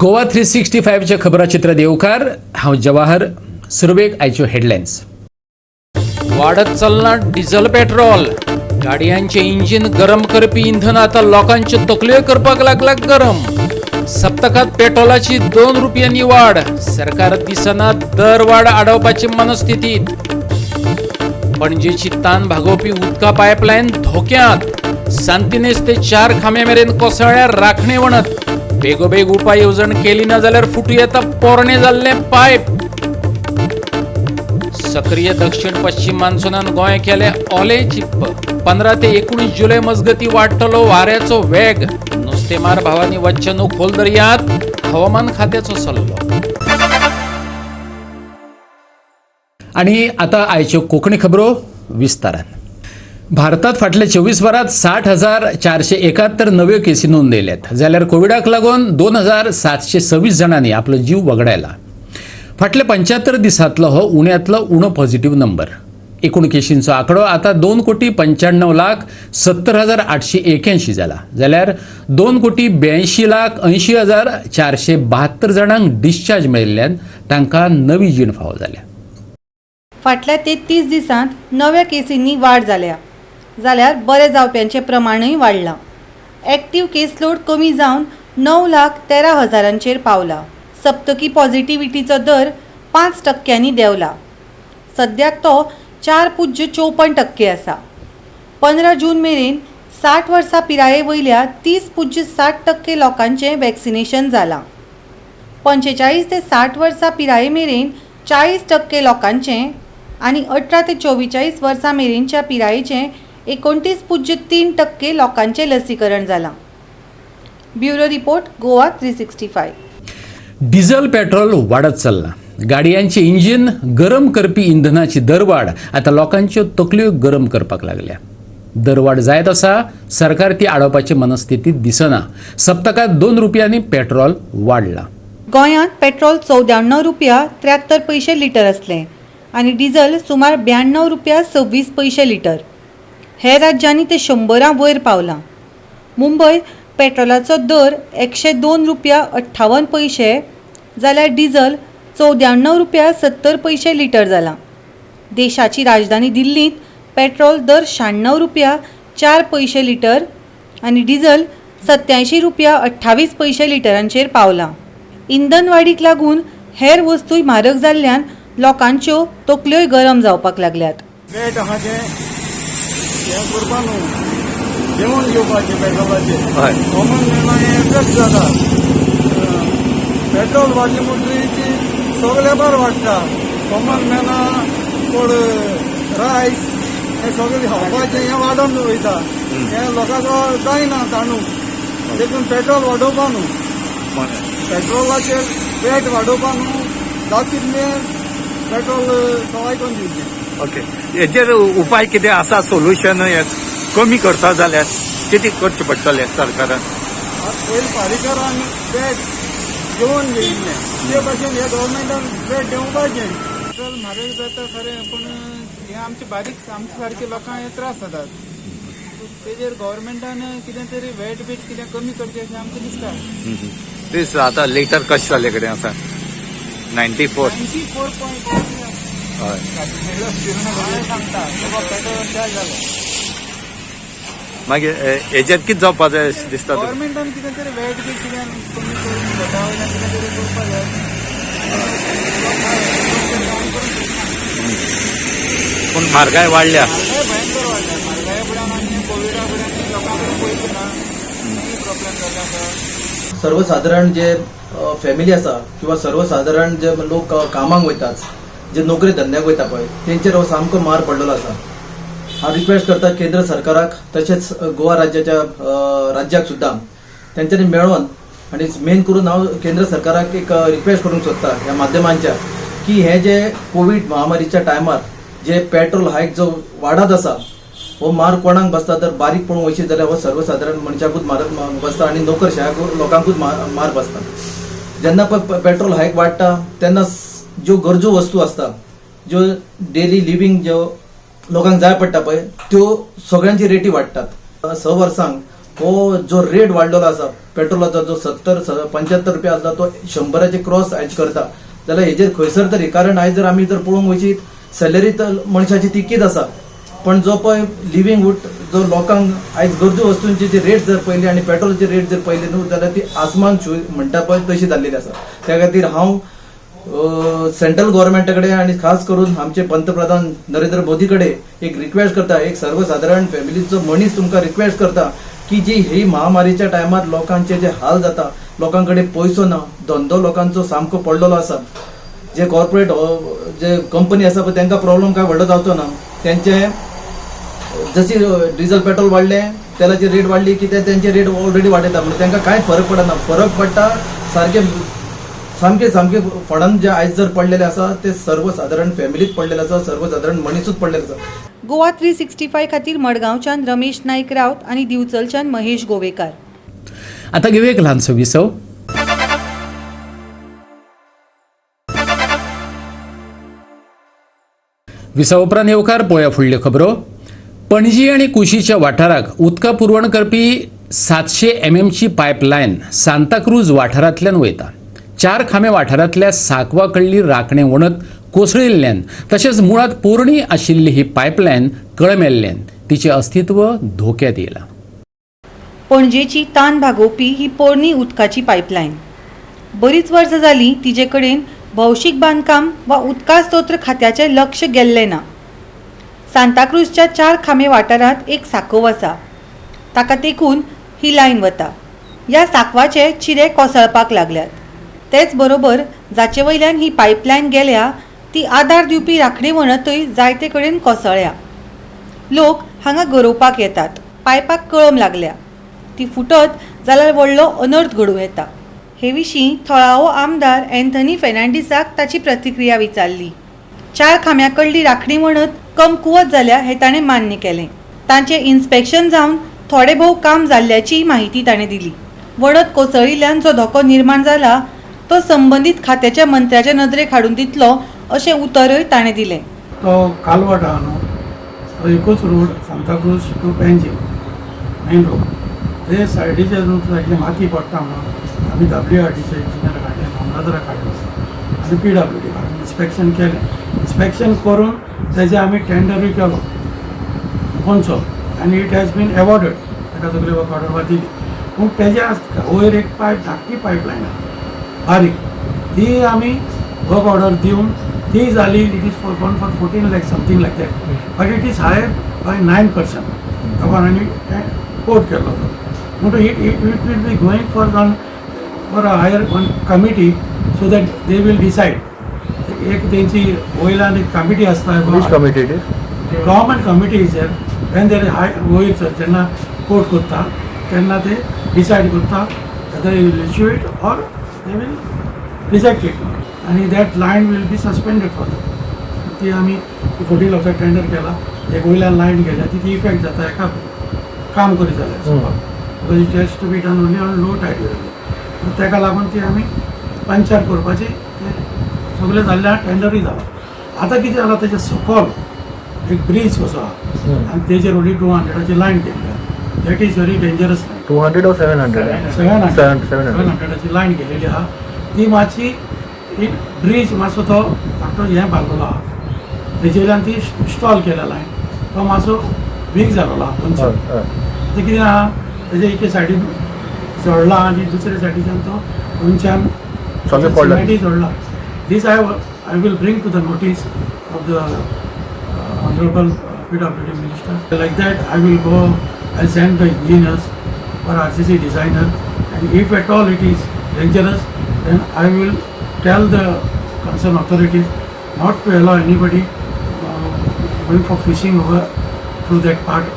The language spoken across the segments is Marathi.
गोवा 365 च्या खबराचित्रात येवकार हांव जवाहर सुरवेक आयच्यो हेडलायन्स। वाडत चलना डिझेल पेट्रोल, गाडयांचे इंजिन गरम करपी इंधन आता लोकांचे तकल्यो करपाक लागला गरम। सप्तकात पेट्रोलाची 2 रुपयांनी वाड, सरकार दिसना दर वाड आडवपाची मनस्थितीत। पणजेची तान भागोवपी उदका पायपलायन धोक्यांत, सांतिनेज ते 4 खांबे मेरेन कोसळ्ळ्या राखणे वणत। बेगोबेग उपाय येवजण केली ना जाल्यार फुटू येता पोरणे जाल्ले पायप। सक्रिय दक्षिण पश्चिम मान्सूनान गोंय केले ओले चिप्प। 15 ते 19 जुलै मजगती वाडटलो वाऱ्याचो वेग। नुस्तेमार भावांनी वच्चे न्हू खोल दर्यांत, हवामान खात्याचो सल्लो। आणि आता आयच्यो कोंकणी खबरो विस्तारान। भारतात फाटल्या 24 वरांत 60,471 नव्यो केसी नोंदयल्यात, जाल्यार कोविडाक लागून 2,726 जाणांनी आपलो जीव वगडायला। फाटल्या 75 दिसांतलो हो उण्यांतलो उणो पॉझिटिव्ह नंबर। एकूण केशींचो आंकडो आता 2,95,70,881 जाला, जाल्यार 2,82,80,472 जाणांक डिस्चार्ज मेळिल्ल्यान तांकां नवी जीण फावो जाल्या। फाटल्या 33 दिसांत नव्या केसींनी वाड जाल्यार बरे जावप्यांचे प्रमाणय वाडलां। एक्टिव्ह केस लोड कमी जावन 9,13,000 पावला। सप्तकी पॉझिटिव्हिटीचो दर 5% देंवला। सद्याक तो 4.54% आसा। 15 जून मेरेन 60 वर्सां पिराये वयल्या 30.60% लोकांचें वॅक्सिनेशन जालां। 45 ते 60 वर्सां पिराये मेरेन 40% लोकांचें आनी 18 ते 44 वर्सां मेरेनच्या पिरायेचें 29.3% लोकांचें लसीकरण जालां। Bureau report Goa 365। Diesel petrol वाडत चल्ला, गाडयांचे इंजिन गरम करपी इंधनाची दरवाड आता लोकांच्यो तकल्यो गरम करपाक लागल्या। दरवाड जायत आसा, सरकार ती आडोवपाची मनस्थितीत दिसना। सप्तकात 2 रुपयांनी पेट्रोल वाडला। गोंयांत पेट्रोल 94 रुपया 73 पैसे लिटर असलें आनी डिझेल सुमार 92 रुपया 26 पैसे लिटर। हेर राज्यांनी ते 100 वयर पावलां। मुंबय पेट्रोलाचो दर 102 रुपया 58 पैसे जाल्यार डिझेल 94 रुपया 70 पैसे लिटर जाला। देशाची राजधानी दिल्लीत पेट्रोल दर 96 रुपया 4 पैसे लिटर आनी डिझेल 87 रुपया 28 पैसे लिटरांचेर पावलां। इंधन वाडीक लागून हेर वस्तूय म्हारग जाल्ल्यान लोकांच्यो तकल्योय गरम जावपाक लागल्यात। जेवण घेवपाचें पेट्रोलाचें कॉमन मॅनाक एफेक्ट जाता। पेट्रोल वाडलें म्हणटकीर सगळे बार वाडटा। कॉमन मॅना कोण रायस हें सगळें खावपाचें हें वाडोन वयता। हें लोकांक जायना ताणूक, देखून पेट्रोल वाडोवपा न्हू, पेट्रोलाचेर वेट वाडोवपा न्हू, जाता तितलें पेट्रोल सवाय करून दिवचें। ओके, हेजेर उपाय कितें आसा, सोल्युशन कमी करता जाल्यार कितें करचें पडटलें सरकारान? पयलीं पारीकरान वेट घेवन घेयिल्लें, ते भाशेन हे गव्हर्मेंटान वेट घेवपाचें। पेट्रोल म्हारग जाता खरें, पूण हे आमचे सारके लोकांक हे त्रास जातात। तेजेर गव्हर्मेंटान कितें तरी वेट बीट कितें कमी करचें अशें आमकां दिसता। दीस आतां लिटर कशें जालें कडेन आसा? 94 हय सांगता पेट्रोल चार्ज जालो। मागीर हेजेर कितें जावपा जाय दिसता? गव्हर्मेंटान कितें तरी वेट बी कितें कमी करून घेता वयल्यान कितें तरी करपा जाय। पूण म्हारगाय वाडल्या, म्हारगाय भयंकर वाडल्या। म्हारगाये फुड्यान आनी कोविडा फुड्यान लोकां कडेन पयशे ना, प्रॉब्लेम जाता। सर्वसाधारण जे फॅमिली आसा किंवा सर्वसाधारण जे लोक कामाक वयतात, जे नोकरी धंद्याक वयता पळय, तेंचेर हो सामको मार पडलेलो आसा। हांव रिक्वेस्ट करता केंद्र सरकाराक तशेंच गोवा राज्याक सुद्दां तेंच्यांनी मेळोन आनी मेन करून हांव केंद्र सरकाराक एक रिक्वेस्ट करूंक सोदता ह्या माध्यमांच्या की हे जे कोविड महामारीच्या टायमार जे पेट्रोल हायक जो वाडत आसा, हो मार कोणाक बसता तर बारीकपण वयशी जाल्यार हो सर्वसाधारण मनशाकूच मार बसता आनी नोकरशाह लोकांकूच मार बसता। जेन्ना पळय पेट्रोल हायक वाडटा तेन्ना ज्यो गरजो वस्तू आसता, ज्यो डेली लिव्हिंग ज्यो लोकांक जाय पडटा पळय, त्यो सगळ्यांची रेटी वाडटात। 6 वर्सांक हो जो रेट वाडलेलो आसा पेट्रोलाचो जो 70-75 रुपया आसला तो 100चे क्रॉस आयज करता जाल्यार हेजेर खंयसर तरी, कारण आयज जर आमी जर पळोवंक वयशीत सॅलरी तर मनशाची तितकीच आसा, पण जो पळय लिविंगहूड जो लोकांक आयज गरजू वस्तूंची जी रेट जर पयली आनी पेट्रोलची रेट जर पयली न्हू जाल्यार ती आसमान छू म्हणटा पळय तशी जाल्लेली आसा. त्या खातीर हांव सेंट्रल गव्हर्मेंटा कडेन आनी खास करून आमचे पंतप्रधान नरेंद्र मोदी कडेन एक रिक्वेस्ट करता, एक सर्वसाधारण फॅमिलीचो मनीस तुमकां रिक्वेस्ट करता की जी ही महामारीच्या टायमार लोकांचे जे हाल जाता, लोकांकडे पयसो ना, धंदो लोकांचो सामको पडलेलो आसा, जे कॉर्पोरेट जे कंपनी आसा पळय तांकां प्रॉब्लेम काय व्हडलो जावचो ना. त्यांचे जशी डिझेल पेट्रोल वाडले, तेलाची रेट वाडली की त्यांचे रेट ऑलरेडी वाडयता, म्हणजे तांकां कांय फरक पडना. फरक पडटा सामके फडान जे आयज जर पडलेले आसा ते सर्वसाधारण फॅमिलीत पडलेले आसा, सर्वसाधारण मनीसूच पडलेले आसा. गोवा 365 खातीर मडगांवच्यान रमेश नाईक रावत आनी दिवचलच्यान महेश गोवेकार. आता घेऊया एक ल्हानसो विसव. विसव उपरांत येवकार पळोवया फुडल्यो खबरो. पणजी आनी कुशीच्या वाठाराक उदका पुरवण करपी 700 mm ची पायपलायन सांताक्रूज वाठारांतल्यान वयता. 4 खांबे वाठारांतल्या साकवा कडली राखणे वणत कोसळिल्ल्यान तशेंच मुळात पोरणी आशिल्ली ही पायपलायन कळमेल्ल्यान तिचे अस्तित्व धोक्यात येयलां. पणजेची तान भागोवपी ही पोरणी उदकाची पायपलायन. बरीच वर्सां जालीं तिचे कडेन भौशीक बांदकाम वा उदका स्तोत्र खात्याचें लक्ष गेल्लें ना. सांताक्रूजच्या 4 खांबे वाठारांत एक साकव आसा, ताका तेकून ही लायन वता. ह्या साकवाचे चिरे कोसळपाक लागल्यात. तेच बरोबर जाचे वयल्यान ही पायपलायन गेल्या ती आदार दिवपी राखणे वणतय जायते कडेन कोसळ्ळ्या. लोक हांगा गरोवपाक येतात. पायपाक कळम लागल्या, ती फुटत जाल्यार व्हडलो अनर्थ घडूं येता. हे विशीं थळावो आमदार एंथनी फेर्नांडीसाक ताची प्रतिक्रिया विचारली. 4 खांब्यां कडली राखणी वणत कमकुवत जाल्या हें ताणें मान्य केलें. तांचें इन्स्पेक्शन जावन थोडे भोव काम जाल्ल्याची माहिती ताणें दिली. वणत कोसळिल्ल्यान जो धोको निर्माण जाला तो संबंदीत खात्याच्या मंत्र्याच्या नदरेक हाडून दितलो अशें उतरय ताणें दिलें. तो कालवाट आहा न्हू, तो एकूच road Santacruz to Panjim main road, ते सायडीच्या सायडीन माती पडटा म्हणून आमी WRTचे इंजिनियर काडले, मामलादाराक काडले आनी PWD काडून इन्स्पेक्शन केलें. इन्स्पेक्शन करून तेजे आमी टेंडरूय केलो खंयचो आनी इट हॅज बीन एवॉर्डेड, ताका सगळी वर्क ऑर्डर दिली. पूण तेज्या वयर एक धाकटी पायपलायन आहा बारीक, ती आमी वर्क ऑर्डर दिवन ती जाली. It is for 14 lakh something like that, but it is higher by 9%. ताका आमी कोट केलो तो. म्हणून it will be going for a higher one committee so that they will decide. एक तेंची वयल्यान एक कमिटी आसता. Government committee is there. When there हाय वयर जेन्ना कोर्ट करता तेन्ना ते डिसायड करता whether they will issue it or they will reject it. आणि that line will be suspended for ती आमी 40 लाखां टेंडर केला. एक वयल्यान लायन गेल्या ती इफेक्ट जाता एका काम करी जाल्यार. It has to be done only on low tide. ताका लागून ती आमी पंचायत करपाची सगळें जाल्ल्या टेंडरूय जाला. आतां कितें जालां तेजे सकयल एक ब्रीज कसो आहा आनी तेजेर ओन्ली 200ची लायन केल्ली. That is very dangerous. 200 or 700? 700ची लायन केलेली आहा. ती मातशी एक ब्रीज मातसो तो धाकटो हें बांदलेलो आहा, तेजेल्यान ती इन्स्टॉल केल्या लायन. तो मातसो वीक जालोलो आहा पंच. ते कितें आहा तेजे एके सायडीन जोडला आनी दुसरे सायडीच्यान तो पंचान सिमेंटी जोडला. This I will bring to the notice of the honourable PWD minister. Like that I will go, I send the engineers or RCC designer, and if at all it is dangerous, then I will tell the concerned authorities not to allow anybody going for fishing over through that part.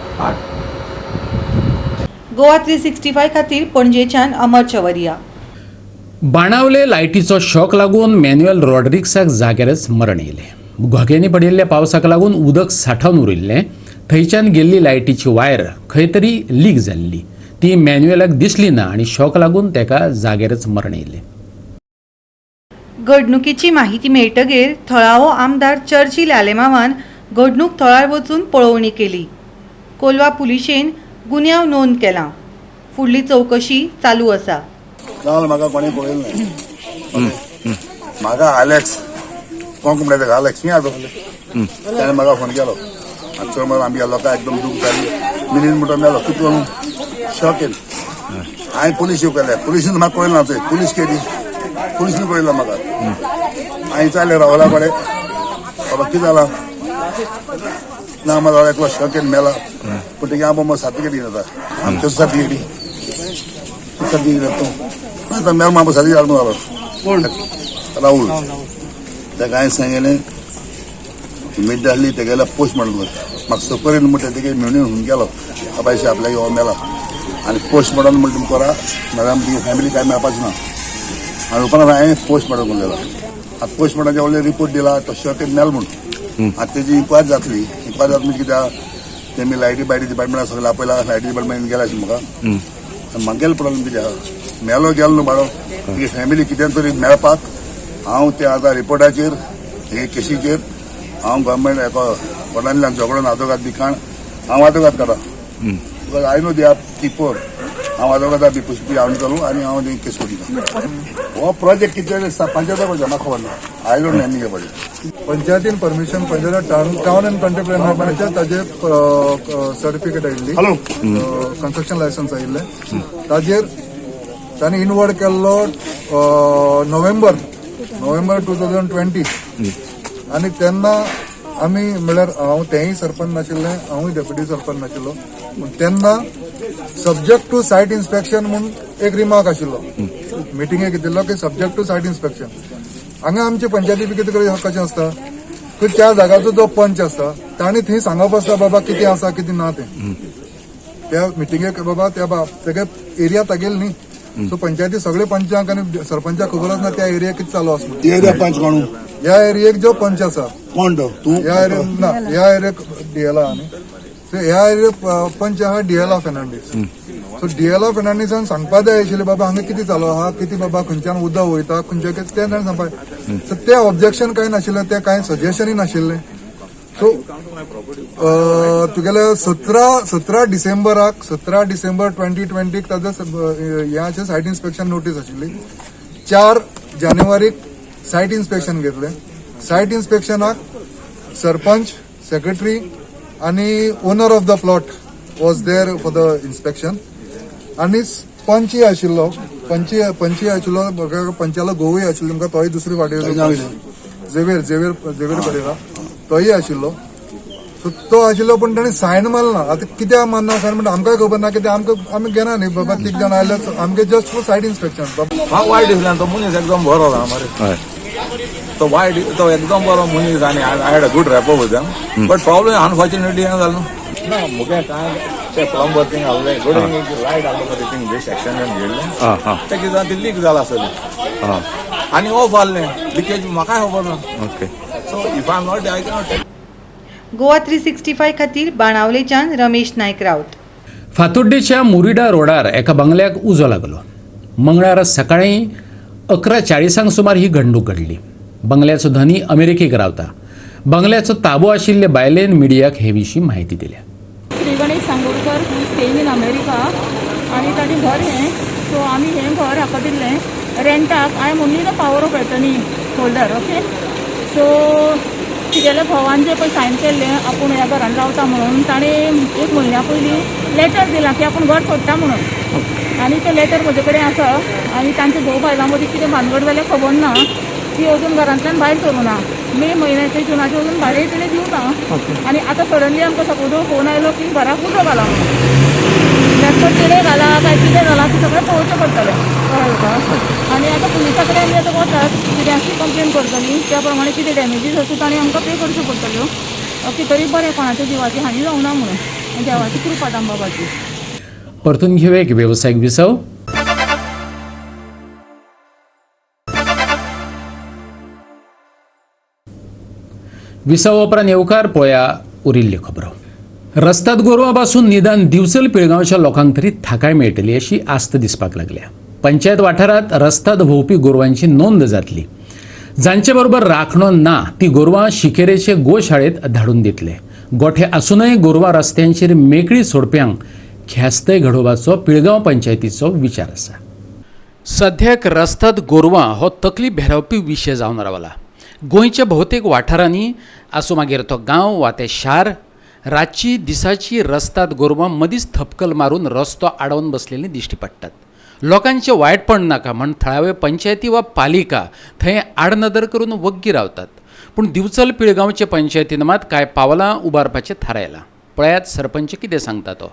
Goa 365 खातीर पणजेच्यान अमर चवरिया. बाणावले लायटीचो शॉक लागून मॅन्युअल रॉड्रिक्साक जाग्यारच मरण येयलें. घोग्यांनी पडिल्ल्या पावसाक लागून उदक सांठोवन उरिल्लें. थंयच्यान गेल्ली लायटीची वायर खंय तरी लीक जाल्ली. ती मॅन्युअलाक दिसली ना आनी शॉक लागून ताका जाग्यारच मरण येयलें. घडणुकीची माहिती मेळटगीर थळावो आमदार चर्चिल आलेमावान घडणूक थळार वचून पळोवणी केली. कोलवा पुलिशेन गुन्यांव नोंद केला. फुडली चौकशी चालू आसा. नाजाल्यार म्हाका कोणी पळयलें ना. म्हाका आलेक्स कोंकमड्याचो आलेक्स न्ही आजो ताणें म्हाका फोन केलो आनी चड मागीर आमच्या लोकांक एकदम दूख जाली. मिनीट म्हणटा मेलो कितें म्हणून शॉक येयलें. हांवें पुलीस येवकेलें. पुलिसीन म्हाका पळयलें ना थंय. पुलीस केली. पुलिसीन पळयलो म्हाका. हांवें चाले रावला कडेन बाबा कितें जालां ना म्हाका एकलो शॉक येवन मेला. पूण तेगे हांव बाबा सर्टिफिकेट घेवन येता. आमचो सर्टिफिकेट आता मेल म्हाका सर्टिफिकेट हाडून जालो राहुल. ताका हांवें सांगलें इमिडिएटली तेगेल्या पोस्ट मॉर्टम म्हाका सकयल म्हणटा तेगे मेळून घेवन गेलो बाबा आपल्याक हो मेला आनी पोस्ट मॉर्टम म्हणटा तुमी करा मॅडम ती फॅमिली कांय मेळपाचें ना. आनी उपरांत हांवें पोस्ट मॉर्टम करून दिलो. आतां पोस्ट मॉर्टमाचे व्हडले रिपोर्ट दिला तो शॉकेट मेल म्हणून. आतां तेजी इन्क्वायरी जातली. इन्क्वायरी जाता म्हणजे कित्याक तेमी लायटी बायटी डिपार्टमेंटाक सगळें आपयला. लायटी डिपार्टमेंट गेला म्हाका म्हागेलो प्रॉब्लेम कित्याक मेलो गेलो न्हू बाळो तुजी फॅमिली कितें तरी मेळपाक हांव ते आतां रिपोर्टाचेर हे केसीचेर हांव गव्हर्मेंट एका कोणांतल्यान झगडून आदोगाद दिकाण हांव आदोगाद काडा. Because I know they are किपोर. हांव आदोगादा बी पुष्पी हांव करूं आनी हांव ते केस करिना. हो प्रोजेक्ट कितें पंचायता पळय म्हाका खबर ना. I don't know any about it. पंचायतीन परमिशन पंजारा टावन एंड कंट्री प्लॅनचे ताजे सर्टिफिकेट आयिल्ली कन्स्ट्रक्शन लायसन्स आयिल्लें. ताजेर तांणी इनवर्ड केल्लो नोव्हेंबर 2020 आनी तेन्ना आमी म्हळ्यार हांव तेंय सरपंच नाशिल्लें हांवूय डेप्युटी सरपंच नाशिल्लो. पूण तेन्ना सब्जेक्ट टू सायट इन्स्पेक्शन म्हूण एक रिमार्क आशिल्लो मिटिंगेक दिल्लो की सब्जेक्ट टू सायट इन्स्पेक्शन. हांगा आमचे पंचायती बी कितें कशें आसता की त्या जाग्याचो जो पंच आसता तांणी थंय सांगप आसता बाबा कितें आसा कितें ना तें. त्या मिटिंगेक बाबा तेगे एरिया तागेल न्ही. सो पंचायती सगळे पंचांक आनी सरपंचाक खबर आसना त्या एरियाक कितें चालू आसा. एरिया पंच कोण ह्या एरियेक जो पंच आसा कोण तो तूं ह्या एरियेक ना ह्या एरियेक डीएल आहा न्ही. सो ह्या एरियेक पंच आहा डीएल फेर्नांडीस. सो डीएल फेर्नांडीसान सांगपा जाय आशिल्लें बाबा हांगा कितें चालू आहा कितें बाबा खंयच्यान उदक वयता खंयचे कितें तें ताणें सांगपा. सो तें ऑब्जेक्शन कांय नाशिल्लें तें कांय सजेशनय नाशिल्लें. सो तुगेले 17 डिसेंबराक 17 डिसेंबर 2020 ताजो ह्याचे सायट इन्स्पेक्शन नोटीस आशिल्ली. 4 जानेवारीक सायट इन्स्पेक्शन घेतलें. सायट इन्स्पेक्शनाक सरपंच सेक्रेटरी आनी owner of the plot was there for the inspection आनी पंचय आशिल्लो. पंचय आशिल्लो पंचालो गोवूय आशिल्लो तुमकां तोय दुसरी वाटेर झेवियर पडेला तोय आशिल्लो. सो तो आशिल्लो पूण ताणें सायन मारना. आतां कित्याक मारना सायन म्हणटा आमकांय खबर ना कित्याक आमी घेना न्ही बाबा 3 जाण आयले आमगे जस्ट फॉर सायट इन्स्पेक्शन. हांव वायट दिसलें तो मनीस एकदम बरो आहा मरे. तो वायट तो एकदम बरो मनीस आनी I had a good rapport with them. But problem unfortunately हें जालें ना मुगे कांय ते प्लंबर थिंग आहलें गोडेन लायट आहलो पळय थिंग बेस्ट एक्सटेंशन घेतलें तें कितें जालें लीक जालां आसलें आनी ऑफ आहलें लिकेज म्हाकाय खबर ना. Okay so if I am not I cannot. Goa 365 खातीर बाणावलेच्यान रमेश नायक रावत. फातोड्डेच्या मुरिडा रोडार एका बंगल्याक उजो लागलो. मंगळारा सकाळीं 11:40 सुमार ही घडणूक घडली. बंगल्याचो धनी अमेरिकेक रावता. बंगल्याचो ताबो आशिल्ले बायलेन मिडियाक हे विशीं म्हायती दिल्या. Shri Ganesh Sangodkar staying in America आनी ताणें घर हें सो आमी हें घर हाका दिल्लें रेंटाक. I am only the power of attorney holder. Okay so तुगेल्या भावान जे पळय सायन केल्लें आपूण ह्या घरान रावता म्हणून ताणें 1 म्हयन्या पयलीं लेटर दिलां की आपूण घर सोडटा म्हणून. आनी तें लेटर म्हजे कडेन आसा आनी तांच्या दोन बायलां मदीं कितें भानगड जाल्यार खबर ना. ती अजून घरांतल्यान भायर सरूं ना. मे म्हयन्याचे जुनाचे अजून भाडेय तिणें दिवं ना. आनी आतां सडनली आमकां सपोज फोन आयलो की घराक उजो घाला म्हणून. तो कितें घाला काय कितें घाला तें सगळें पळोवचें पडटलें कळ्ळें तुका. आनी आतां पुलिसा कडेन आमी आतां वतात कितें आसली कंप्लेन करतली त्या प्रमाणे कितें डॅमेजीस आसा तांणी आमकां पे करच्यो पडटल्यो. ओके तरी बरें कोणाच्या जिवाची हानी जावं ना म्हणून देवाची कृपा दामबाबाची. परतून घेऊया एक व्यावसायिक विसव. विसव उपरांत येवकार पळोवया उरिल्ल्यो खबरो. रस्त्यात गोरवां पासून निदान दिवचल पिळगांवच्या लोकांक तरी थाकाय मेळटली अशी आस्त दिसपाक लागल्या. पंचायत वाठारांत रस्त्यात भोंवपी गोरवांची नोंद जातली. जांचे बरोबर राखणो ना ती गोरवां शिकेरेचे गोशाळेत धाडून दितले. गोठे आसूनय गोरवां रस्त्यांचेर मेकळी सोडप्यांक ख्यास्तय घडोवपाचो पिळगांव पंचायतीचो विचार आसा. सध्याक रस्त्यात गोरवां हो तकली भेरावपी विशय जावन रावला. गोंयच्या भोवतेक वाठारांनी आसूं मागीर तो गांव वा ते शार, रातची दिसाची रस्त्यात गोरवां मदींच थपकल मारून रस्तो आडोवन बसलेलीं दिश्टी पडटात. लोकांचें वायटपण नाका म्हण थळावे पंचायती वा पालिका थंय आडनदर करून वग्गी रावतात. पूण दिवचल पिळगांवचे पंचायतीन मात कांय पावलां उबारपाचें थारायलां. पळयात सरपंच कितें सांगता तो.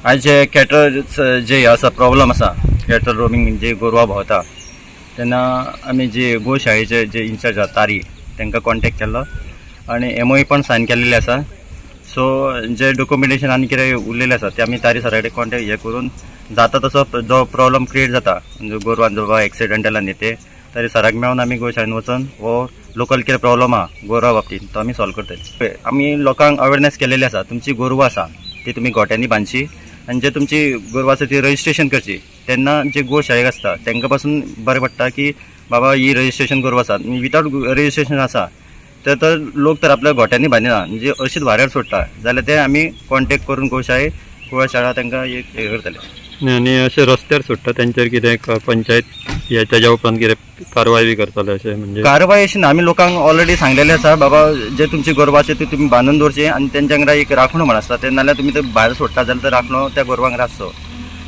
आज जे कॅटर जे आसा प्रॉब्लम आसा, कॅटर रोमिंग जे गोरवां भोंवता तेन्ना आमी जे गोशाळेचे जे इन्चार्ज आसा तारी तांकां कॉन्टॅक्ट केल्लो आनी एमओई पण सायन केल्लेले आसा. सो जे डॉक्युमेंटेशन आनी कितें उरलेलें आसा ते आमी तारी सरा कडेन कॉन्टॅक्ट हे करून जाता तसो जो प्रॉब्लम क्रिएट जाता म्हणजे गोरवां जो एक्सिडेंटल आनी ते तारी सराक मेळून आमी गोशाळेन वचून हो लोकल कितें प्रॉब्लम आहा गोरवां बाबतींत तो आमी सॉल्व करतले. आमी लोकांक अवेरनेस केलेली आसा, तुमची गोरवां आसा ती तुमी गोट्यांनी बांदची आनी जे तुमची गोरवां आसा ती रजिस्ट्रेशन करची. तेन्ना जे गोशाळेक आसता तांकां पासून बरें पडटा की बाबा ही रजिस्ट्रेशन गोरवां आसात. विथआउट रजिस्ट्रेशन आसा तर लोक तर आपल्या गोट्यांनी बांदिना म्हणजे अशीच भायर सोडटा जाल्यार ते आमी कॉन्टॅक्ट करून गोशाळा तांकां हे करतले. आनी अशे रस्त्यार सोडटा तेंचेर कितें पंचायत तेज्या उपरांत कितें कारवाय बी करतले अशें म्हणजे कारवाय अशी ना. आमी लोकांक ऑलरेडी सांगलेलें आसा बाबा जे तुमची गोरवां आसा ती तुमी बांदून दवरची आनी तेंच्या वांगडा एक राखणो म्हण आसता ते नाल्यार तुमी ते भायर सोडटा जाल्यार तो राखणो त्या गोरवांक आसचो.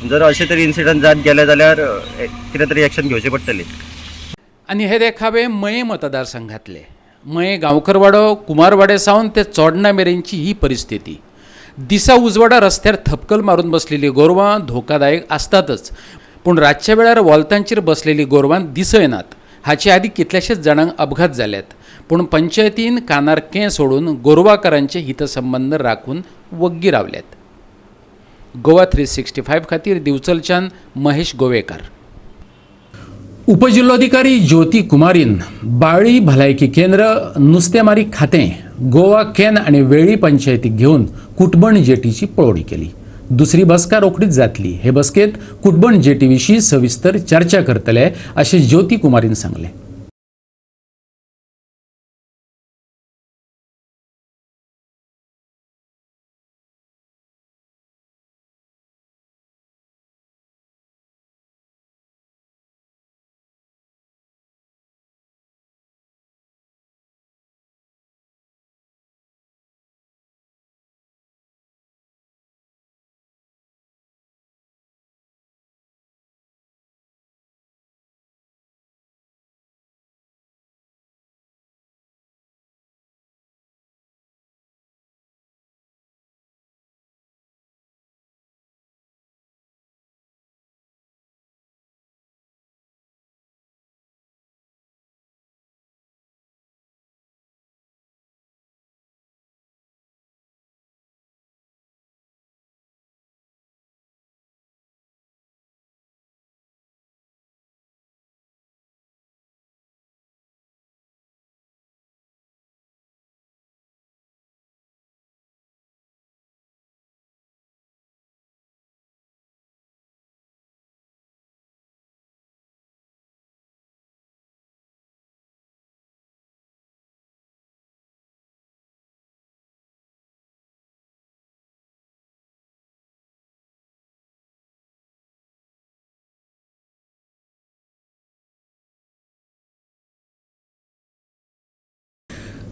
जर अशें तरी इन्सिडंट जात गेले जाल्यार कितें तरी एक्शन घेवची पडटली. आनी हे देखावे मये मतदारसंघातले. मये गांवकरवाडो कुमारवाडे सावन ते चोडणा मेरेनची ही परिस्थिती. दिसा उजवाडा रस्त्यार थपकल मारून बसलेली गोरवां धोकादायक आसतातच, पूण रातच्या वेळार वॉल्तांचेर बसलेली गोरवां दिसयनात. हाचे आदी कितल्याशेच जाणांक अपघात जाल्यात, पूण पंचायतीन कानार कें सोडून गोरवाकारांचे हितसंबंद राखून वग्गी रावल्यात. गोवा 365 खातीर दिवचलच्यान महेश गोवेकार. उपजिल्लोधिकारी ज्योती कुमारीन बाळी भलायकी केंद्र, नुस्तेमारी खातें, गोवा केन आनी वेळी पंचायतीक घेवन कुटबण जेटीची पळोवणी केली. दुसरी बसका रोखडीच जातली. हे बसकेत कुटबण जेटी विशीं सविस्तर चर्चा करतले अशें ज्योती कुमारीन सांगलें.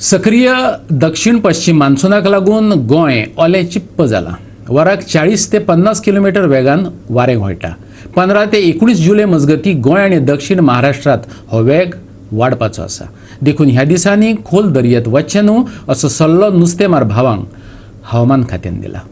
सक्रिय दक्षिण पश्चिम मान्सूनाक लागून गोंय ओले चिप्प जालां. वराक 40 ते 50 किलोमीटर वेगान वारें घोळटा. 15 ते 19 जुलय मजगतीं गोंय आनी दक्षिण महाराष्ट्रात हो वेग वाडपाचो आसा. देखून ह्या दिसांनी खोल दर्यांत वचचें न्हू असो सल्लो नुस्तेमार भावांक हवामान खात्यान दिला.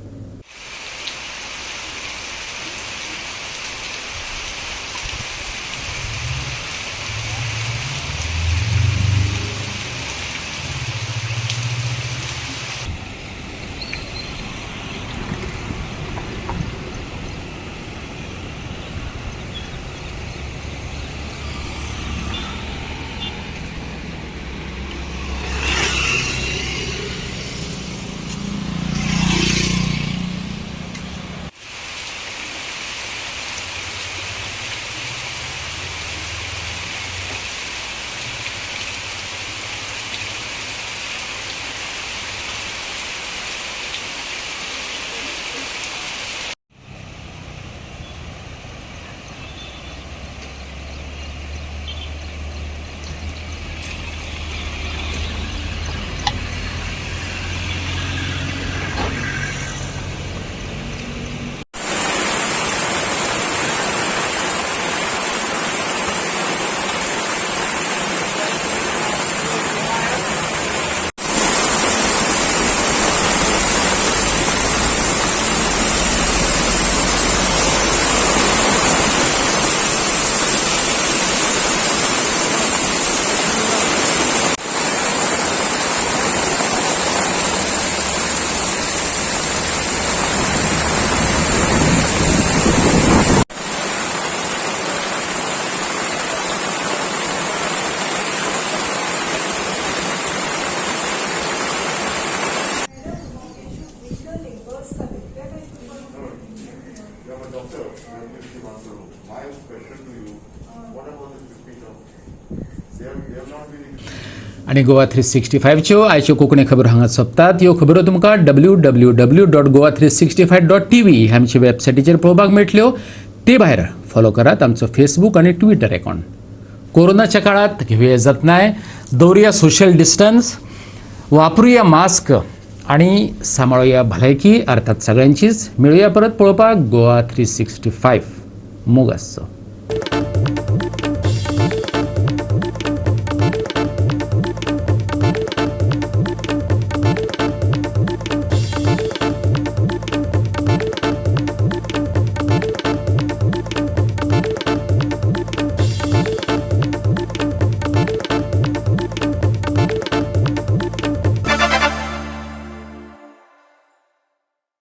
आणि गोवा 365च्यो आयच्यो कोंकणी खबरो हांगा सोंपतात. ह्यो खबरो तुमकां www.goa365.tv ह्या आमचे वेबसायटीचेर पळोवपाक मेळटल्यो. ते भायर फॉलो करात आमचो फेसबूक आनी ट्विटर अकाउंट. कोरोनाच्या काळात घेवया जतनाय, दवरुया सोशल डिस्टन्स, वापरुया मास्क आणि सांबाळुया भलायकी अर्थात सगळ्यांचीच. मेळुया परत पळोवपाक गोवा 365. मोग आसचो.